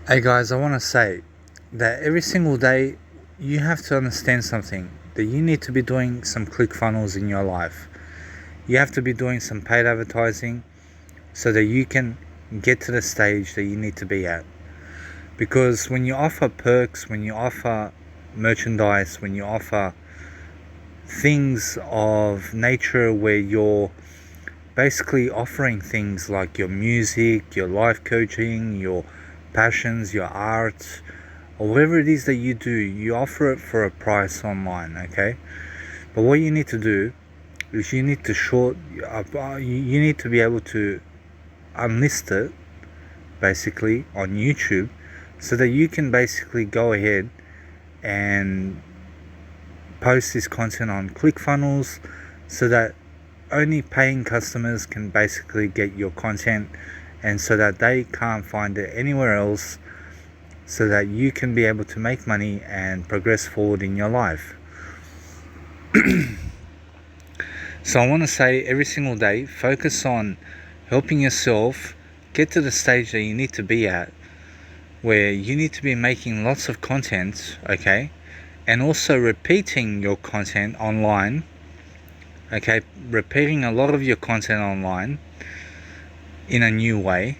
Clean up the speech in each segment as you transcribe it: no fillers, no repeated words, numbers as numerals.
Hey guys, I want to say that every single day you have to understand something, that you need to be doing some ClickFunnels in your life. You have to be doing some paid advertising so that you can get to the stage that you need to be at. Because when you offer perks, when you offer merchandise, when you offer things of nature where you're basically offering things like your music, your life coaching, your passions, your art, or whatever it is that you do, you offer it for a price online, okay? But what you need to do is you need to be able to unlist it basically on YouTube so that you can basically go ahead and post this content on ClickFunnels so that only paying customers can basically get your content, and so that they can't find it anywhere else, so that you can be able to make money and progress forward in your life. So I want to say every single day, focus on helping yourself get to the stage that you need to be at, where you need to be making lots of content, okay? And also repeating your content online, okay? Repeating a lot of your content online in a new way,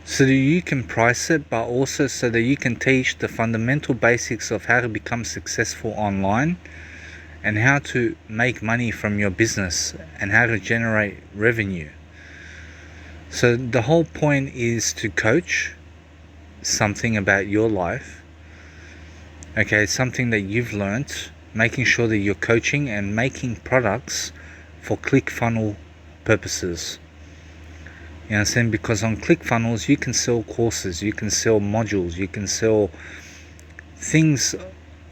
so that you can price it, but also so that you can teach the fundamental basics of how to become successful online and how to make money from your business and how to generate revenue. So the whole point is to coach something about your life, okay, something that you've learnt, making sure that you're coaching and making products for ClickFunnel purposes. You understand? Because on ClickFunnels you can sell courses, you can sell modules, you can sell things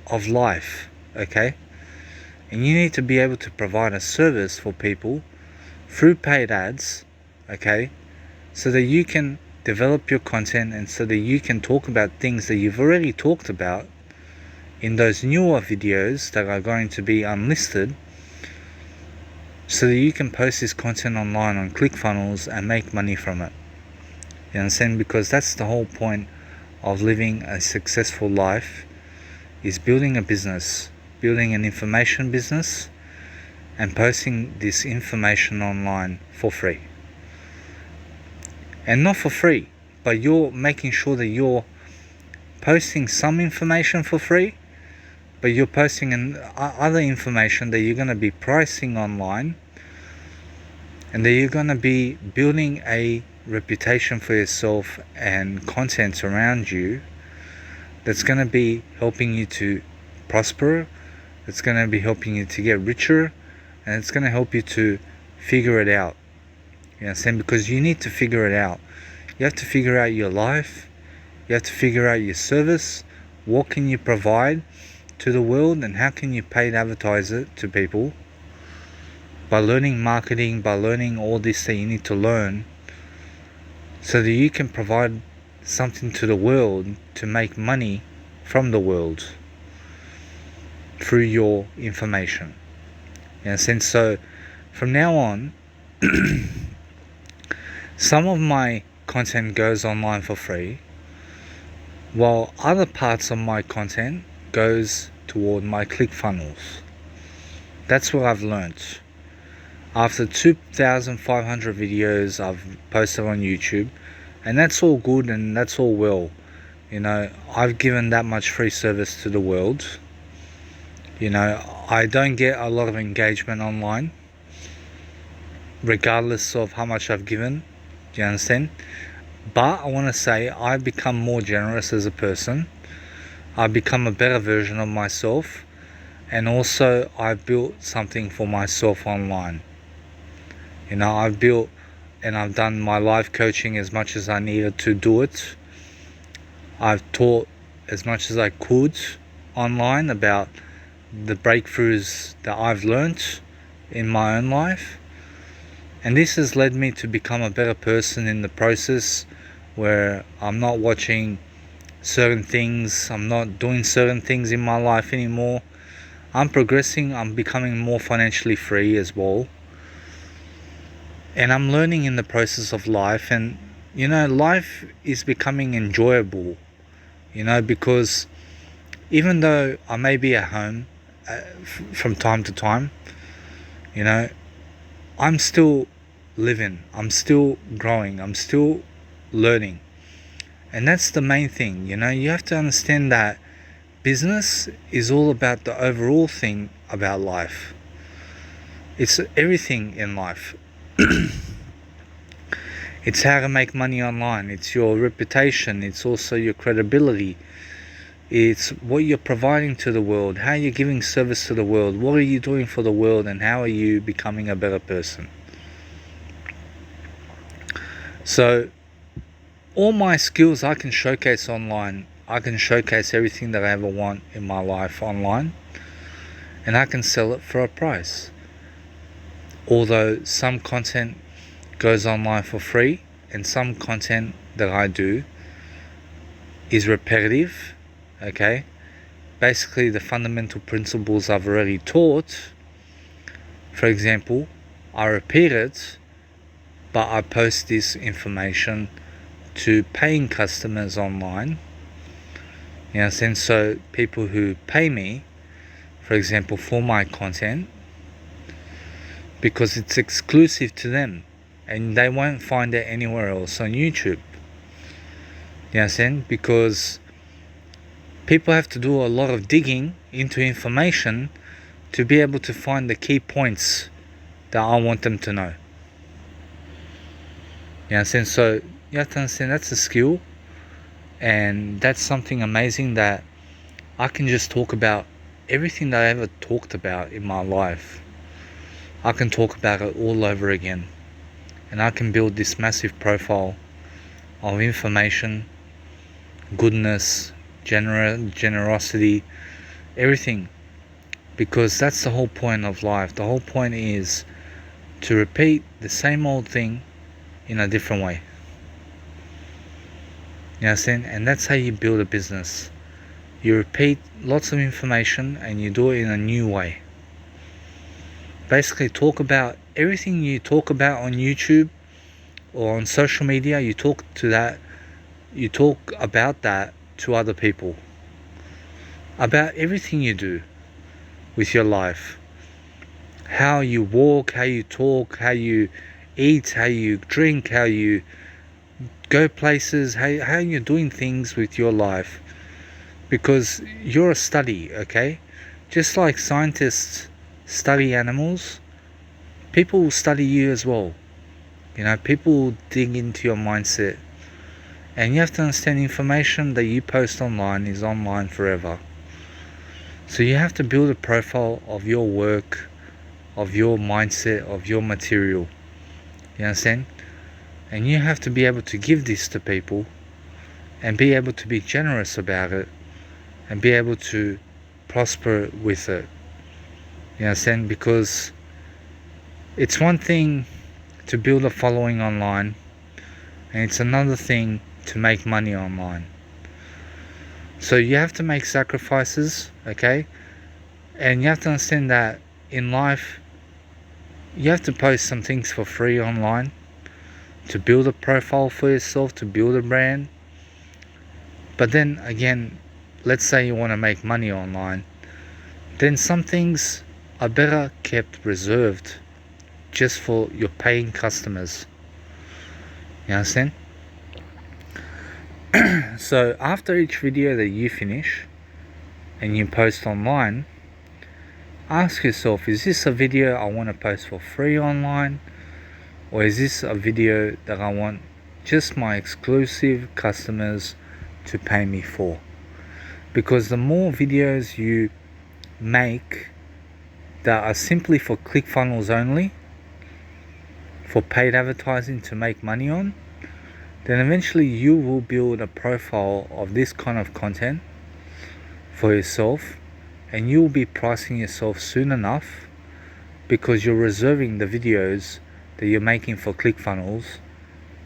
of life, okay? And you need to be able to provide a service for people through paid ads, okay? So that you can develop your content and so that you can talk about things that you've already talked about in those newer videos that are going to be unlisted, so that you can post this content online on ClickFunnels and make money from it. You understand? Because that's the whole point of living a successful life, is building a business, building an information business and posting this information online for free. And not for free, but you're making sure that you're posting some information for free, but you're posting other information that you're going to be pricing online, and that you're going to be building a reputation for yourself and content around you that's going to be helping you to prosper, it's going to be helping you to get richer, and it's going to help you to figure it out. You understand? Because you need to figure it out. You have to figure out your life, you have to figure out your service, what can you provide to the world, and how can you paid advertise it to people by learning marketing, by learning all this that you need to learn, so that you can provide something to the world to make money from the world through your information. You understand? So from now on, some of my content goes online for free, while other parts of my content goes toward my ClickFunnels. That's what I've learnt. After 2,500 videos I've posted on YouTube, and that's all good and that's all well. You know, I've given that much free service to the world. You know, I don't get a lot of engagement online, regardless of how much I've given. Do you understand? But I want to say I've become more generous as a person. I've become a better version of myself, and also I've built something for myself online. You know, I've built and I've done my life coaching as much as I needed to do it. I've taught as much as I could online about the breakthroughs that I've learnt in my own life. And this has led me to become a better person in the process, where I'm not watching certain things, I'm not doing certain things in my life anymore. I'm progressing, I'm becoming more financially free as well. And I'm learning in the process of life, and life is becoming enjoyable, because even though I may be at home from time to time, I'm still living, I'm still growing, I'm still learning. And that's the main thing. You have to understand that business is all about the overall thing about life. It's everything in life. It's how to make money online. It's your reputation. It's also your credibility. It's what you're providing to the world, how you're giving service to the world, what are you doing for the world, and how are you becoming a better person. So all my skills I can showcase online. I can showcase everything that I ever want in my life online, and I can sell it for a price. Although some content goes online for free, and some content that I do is repetitive, okay? Basically the fundamental principles I've already taught. For example, I repeat it, but I post this information to paying customers online. So people who pay me, for example, for my content, because it's exclusive to them and they won't find it anywhere else on YouTube. Because people have to do a lot of digging into information to be able to find the key points that I want them to know. So you have to understand that's a skill, and that's something amazing that I can just talk about everything that I ever talked about in my life. I can talk about it all over again, and I can build this massive profile of information, goodness, generosity, everything, because that's the whole point of life. The whole point is to repeat the same old thing in a different way. And that's how you build a business. You repeat lots of information and you do it in a new way. Basically talk about everything you talk about on YouTube or on social media. You talk about that to other people, about everything you do with your life, how you walk, how you talk, how you eat, how you drink, how you go places, how you're doing things with your life, because you're a study, okay? Just like scientists study animals, people will study you as well. People will dig into your mindset, and you have to understand information that you post online is online forever. So you have to build a profile of your work, of your mindset, of your material. You understand? And you have to be able to give this to people and be able to be generous about it and be able to prosper with it. You understand? Because it's one thing to build a following online, and it's another thing to make money online. So you have to make sacrifices, okay? And you have to understand that in life, you have to post some things for free online to build a profile for yourself, to build a brand. But then again, let's say you want to make money online, then some things are better kept reserved just for your paying customers. You understand? So after each video that you finish and you post online, ask yourself, is this a video I want to post for free online? Or is this a video that I want just my exclusive customers to pay me for? Because the more videos you make that are simply for ClickFunnels only, for paid advertising to make money on, then eventually you will build a profile of this kind of content for yourself, and you will be pricing yourself soon enough, because you're reserving the videos that you're making for ClickFunnels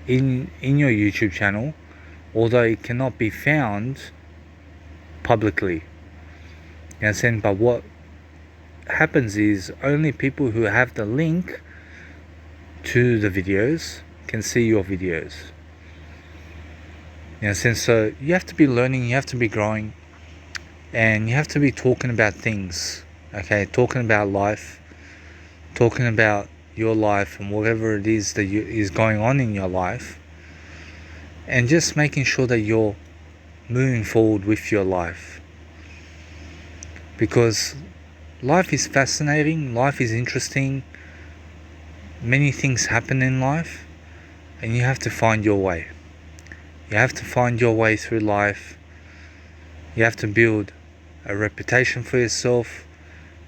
in your YouTube channel, although it cannot be found publicly. You understand? But what happens is only people who have the link to the videos can see your videos. You know, so you have to be learning, you have to be growing, and you have to be talking about things, okay? Talking about life, talking about your life and whatever it is that is going on in your life, and just making sure that you're moving forward with your life. Because life is fascinating, life is interesting, many things happen in life, and you have to find your way. You have to find your way through life. You have to build a reputation for yourself.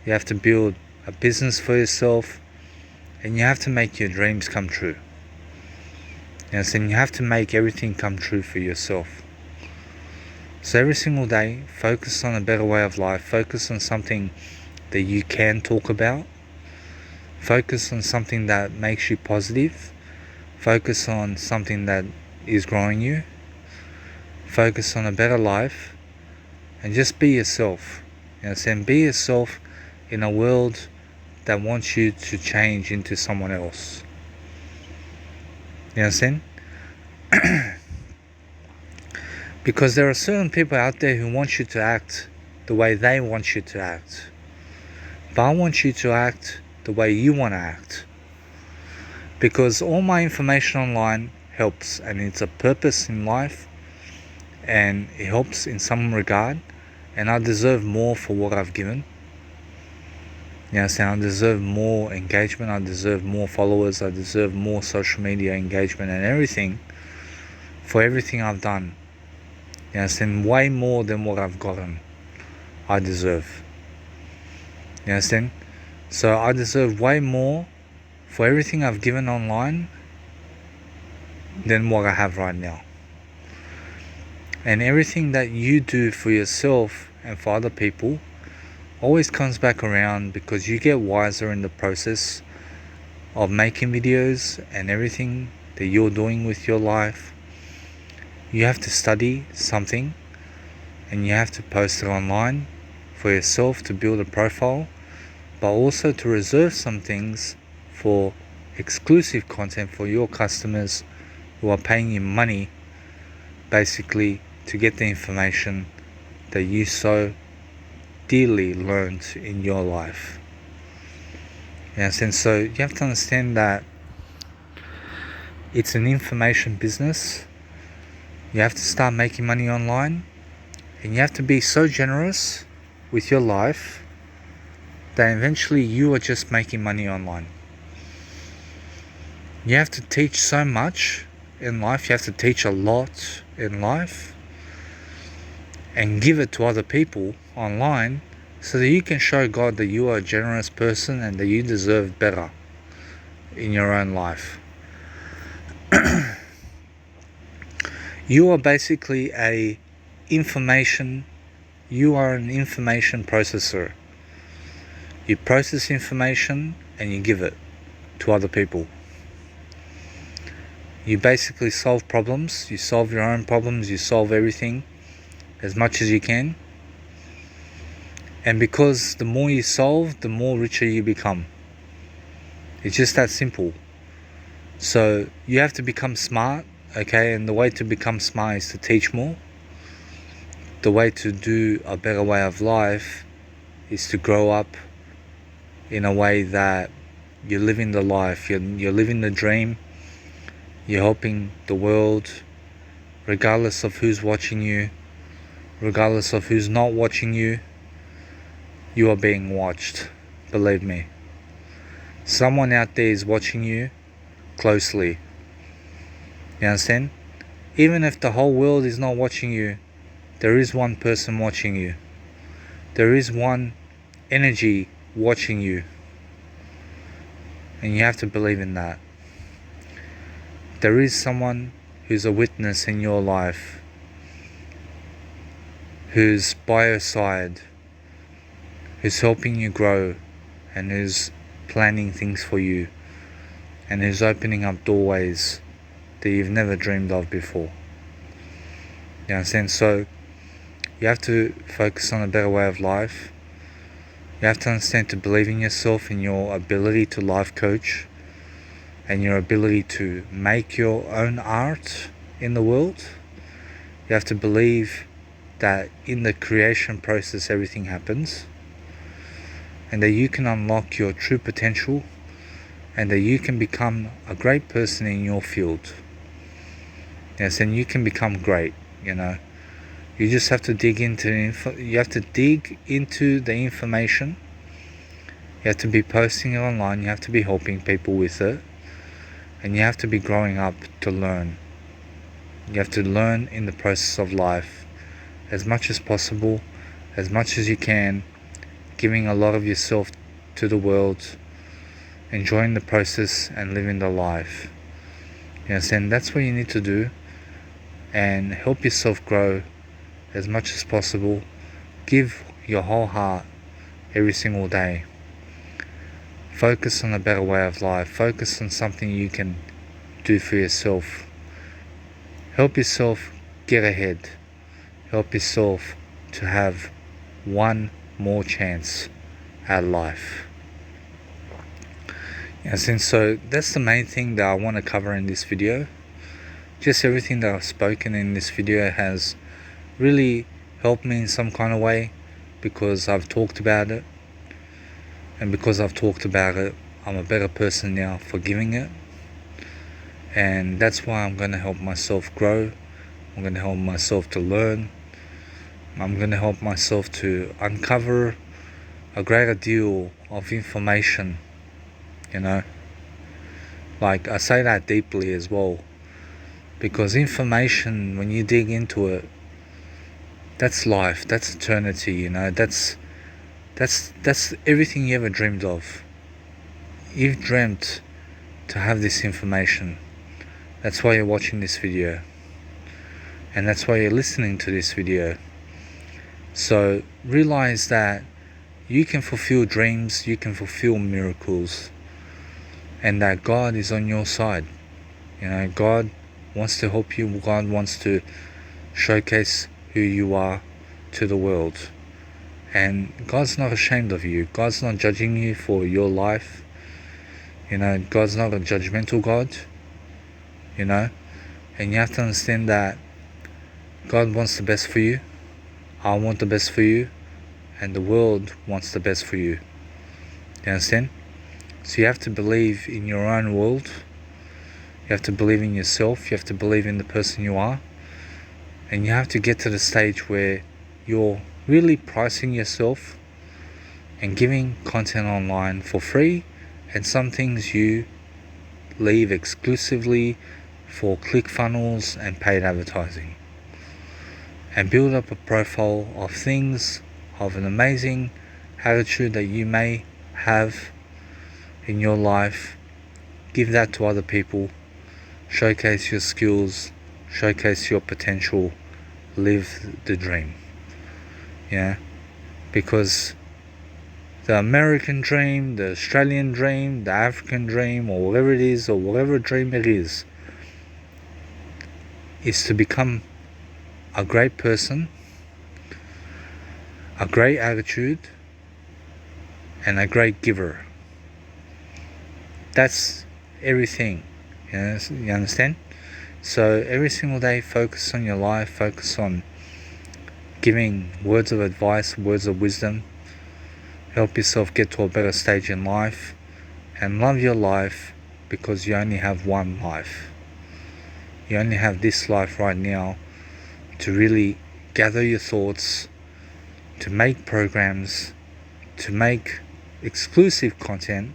You have to build a business for yourself. And you have to make your dreams come true. Yes, and you have to make everything come true for yourself. So every single day, focus on a better way of life. Focus on something that you can talk about. Focus on something that makes you positive. Focus on something that is growing you. Focus on a better life. And just be yourself. And be yourself in a world that wants you to change into someone else. You understand? Because there are certain people out there who want you to act the way they want you to act. But I want you to act the way you want to act. Because all my information online helps, and it's a purpose in life, and it helps in some regard, and I deserve more for what I've given. You know, I deserve more engagement, I deserve more followers, I deserve more social media engagement and everything for everything I've done. You understand? Way more than what I've gotten, I deserve. You understand? So I deserve way more for everything I've given online than what I have right now. And everything that you do for yourself and for other people always comes back around, because you get wiser in the process of making videos and everything that you're doing with your life. You have to study something and you have to post it online for yourself to build a profile, but also to reserve some things for exclusive content for your customers who are paying you money, basically to get the information that you so dearly learned in your life. Yes, and so you have to understand that it's an information business. You have to start making money online, and you have to be so generous with your life that eventually you are just making money online. You have to teach so much in life, you have to teach a lot in life, and give it to other people online, so that you can show God that you are a generous person and that you deserve better in your own life. You are basically an information processor. You process information and you give it to other people. You basically solve problems, you solve your own problems, you solve everything as much as you can. And because the more you solve, the more richer you become. It's just that simple. So you have to become smart, okay? And the way to become smart is to teach more. The way to do a better way of life is to grow up in a way that you're living the life, you're living the dream, you're helping the world, regardless of who's watching you, regardless of who's not watching you. You are being watched, believe me. Someone out there is watching you closely. You understand? Even if the whole world is not watching you, there is one person watching you. There is one energy watching you. And you have to believe in that. There is someone who's a witness in your life, who's by your side, who's helping you grow, and who's planning things for you, and who's opening up doorways that you've never dreamed of before. You understand? So you have to focus on a better way of life. You have to understand to believe in yourself, in your ability to life coach, and your ability to make your own art in the world. You have to believe that in the creation process everything happens, and that you can unlock your true potential, and that you can become a great person in your field. Yes, and you can become great, you know. You just have to dig into the information. You have to be posting it online, you have to be helping people with it, and you have to be growing up to learn. You have to learn in the process of life as much as possible, as much as you can, giving a lot of yourself to the world, enjoying the process and living the life. Yes, and that's what you need to do, and help yourself grow as much as possible. Give your whole heart every single day. Focus on a better way of life. Focus on something you can do for yourself. Help yourself get ahead. Help yourself to have one more chance at life. Yes, and so that's the main thing that I want to cover in this video. Just everything that I've spoken in this video has really helped me in some kind of way, because I've talked about it, and because I've talked about it, I'm a better person now for giving it. And that's why I'm going to help myself grow. I'm going to help myself to learn. I'm going to help myself to uncover a greater deal of information, you know. Like, I say that deeply as well, because information, when you dig into it, that's life, that's eternity, you know. That's everything you ever dreamed of. You've dreamt to have this information. That's why you're watching this video, and that's why you're listening to this video. So realize that you can fulfill dreams, you can fulfill miracles, and that God is on your side. You know, God wants to help you. God wants to showcase who you are to the world. And God's not ashamed of you. God's not judging you for your life. You know, God's not a judgmental God. You know, and you have to understand that God wants the best for you. I want the best for you, and the world wants the best for you. You understand? So you have to believe in your own world. You have to believe in yourself. You have to believe in the person you are. And you have to get to the stage where you're really pricing yourself and giving content online for free, and some things you leave exclusively for ClickFunnels and paid advertising. And build up a profile of things, of an amazing attitude that you may have in your life. Give that to other people. Showcase your skills, showcase your potential, live the dream. Yeah, because the American dream, the Australian dream, the African dream, or whatever it is, or whatever dream it is to become a great person, a great attitude, and a great giver. That's everything. You understand? So every single day, focus on your life, focus on giving words of advice, words of wisdom. Help yourself get to a better stage in life, and love your life, because you only have one life. You only have this life right now to really gather your thoughts, to make programs, to make exclusive content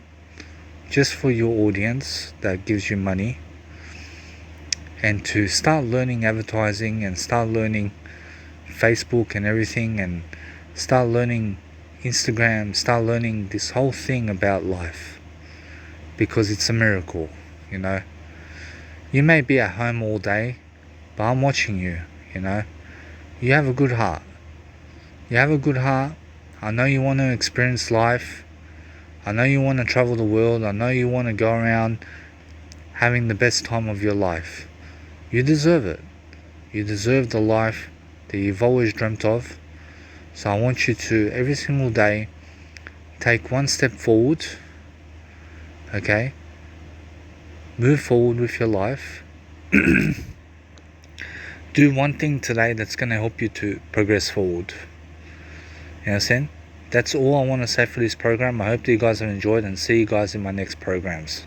just for your audience that gives you money, and to start learning advertising, and start learning Facebook and everything, and start learning Instagram, start learning this whole thing about life, because it's a miracle. You know, you may be at home all day, but I'm watching you. You know, you have a good heart. You have a good heart. I know you want to experience life. I know you want to travel the world. I know you want to go around having the best time of your life. You deserve it. You deserve the life that you've always dreamt of. So I want you to, every single day, take one step forward. Okay? Move forward with your life. do one thing today that's going to help you to progress forward. You understand? That's all I want to say for this program. I hope that you guys have enjoyed, and see you guys in my next programs.